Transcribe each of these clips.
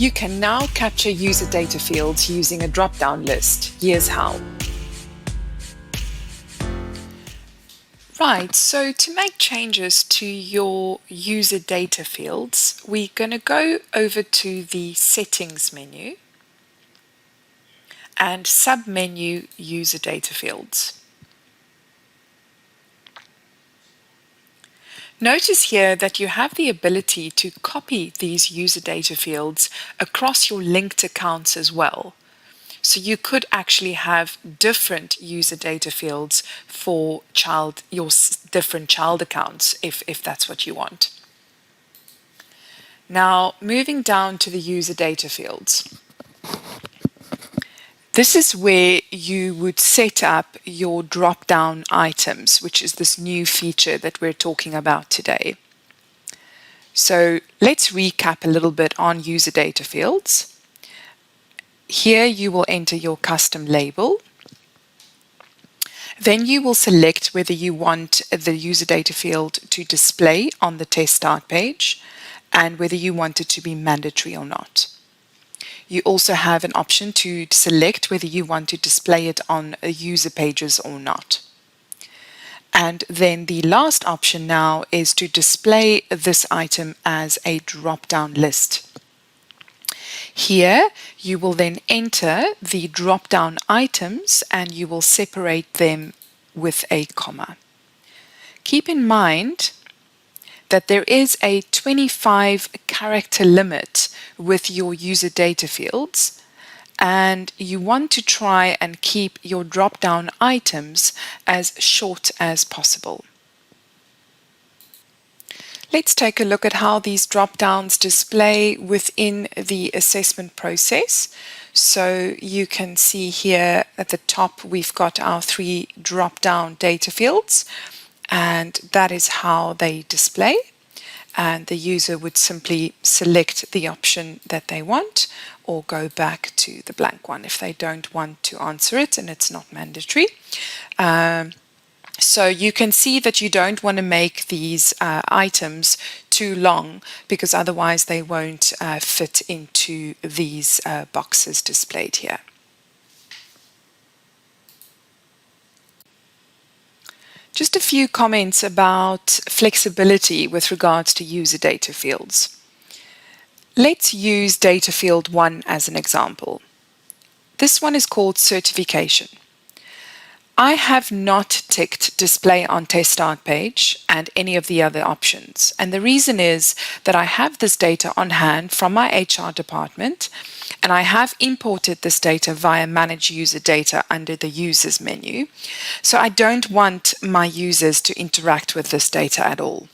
You can now capture user data fields using a drop-down list. Here's how. Right, so to make changes to your user data fields, we're going to go over to the Settings menu and submenu User Data Fields. Notice here that you have the ability to copy these user data fields across your linked accounts as well. So you could actually have different user data fields for your different child accounts if that's what you want. Now, moving down to the user data fields. This is where you would set up your drop-down items, which is this new feature that we're talking about today. So let's recap a little bit on user data fields. Here you will enter your custom label. Then you will select whether you want the user data field to display on the test start page and whether you want it to be mandatory or not. You also have an option to select whether you want to display it on user pages or not. And then the last option now is to display this item as a drop-down list. Here you will then enter the drop-down items and you will separate them with a comma. Keep in mind that there is a 25 character limit with your user data fields, and you want to try and keep your drop-down items as short as possible. Let's take a look at how these drop-downs display within the assessment process. So you can see here at the top we've got our 3 drop-down data fields, and that is how they display. And the user would simply select the option that they want or go back to the blank one if they don't want to answer it and it's not mandatory. So you can see that you don't want to make these items too long because otherwise they won't fit into these boxes displayed here. Just a few comments about flexibility with regards to user data fields. Let's use data field 1 as an example. This one is called certification. I have not ticked display on test start page and any of the other options. And the reason is that I have this data on hand from my HR department and I have imported this data via manage user data under the users menu. So I don't want my users to interact with this data at all.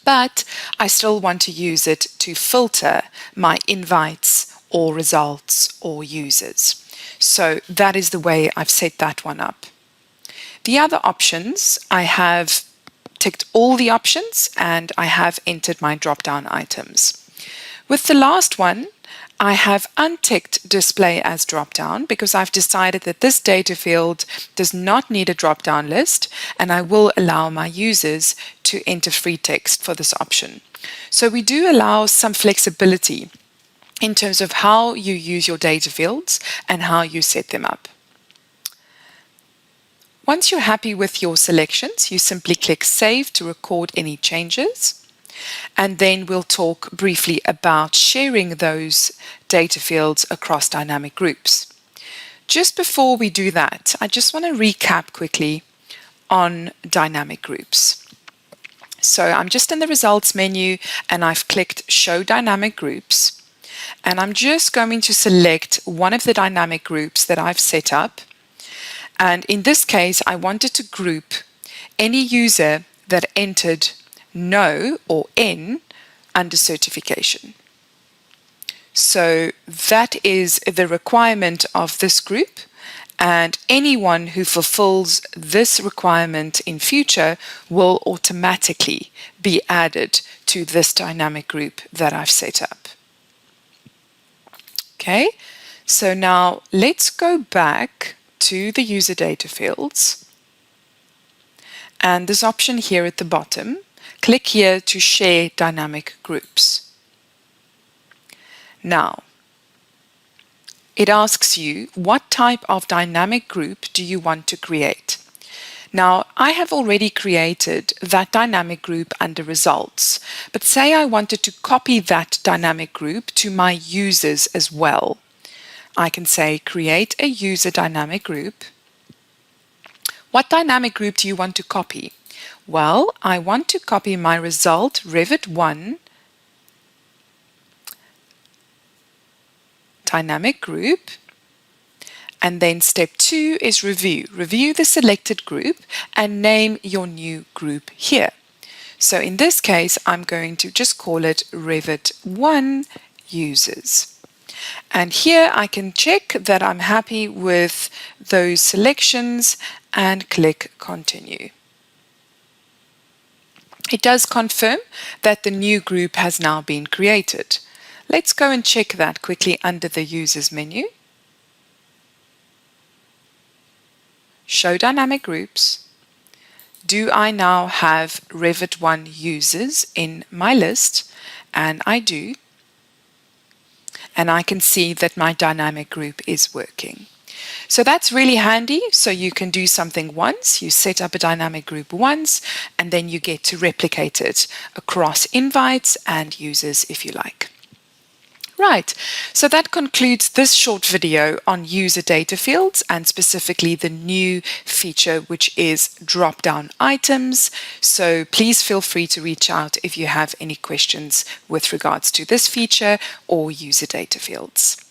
But I still want to use it to filter my invites or results or users. So that is the way I've set that one up. The other options, I have ticked all the options and I have entered my drop-down items. With the last one, I have unticked display as drop-down because I've decided that this data field does not need a drop-down list and I will allow my users to enter free text for this option. So we do allow some flexibility in terms of how you use your data fields and how you set them up. Once you're happy with your selections, you simply click Save to record any changes. And then we'll talk briefly about sharing those data fields across dynamic groups. Just before we do that, I just want to recap quickly on dynamic groups. So I'm just in the results menu and I've clicked Show Dynamic Groups. And I'm just going to select one of the dynamic groups that I've set up. And in this case, I wanted to group any user that entered No or N under certification. So that is the requirement of this group, and anyone who fulfills this requirement in future will automatically be added to this dynamic group that I've set up. Okay, so now let's go back to the user data fields and this option here at the bottom. Click here to share dynamic groups. Now, it asks you what type of dynamic group do you want to create. Now, I have already created that dynamic group under results, but say I wanted to copy that dynamic group to my users as well. I can say create a user dynamic group. What dynamic group do you want to copy? Well, I want to copy my result Revit 1 dynamic group. And then step 2 is review. Review the selected group and name your new group here. So in this case, I'm going to just call it Revit 1 users. And here I can check that I'm happy with those selections and click continue. It does confirm that the new group has now been created. Let's go and check that quickly under the users menu. Show dynamic groups. Do I now have Revit 1 users in my list? And I do. And I can see that my dynamic group is working. So that's really handy. So you can do something once, you set up a dynamic group once, and then you get to replicate it across invites and users if you like. Right, so that concludes this short video on user data fields and specifically the new feature which is drop-down items. So please feel free to reach out if you have any questions with regards to this feature or user data fields.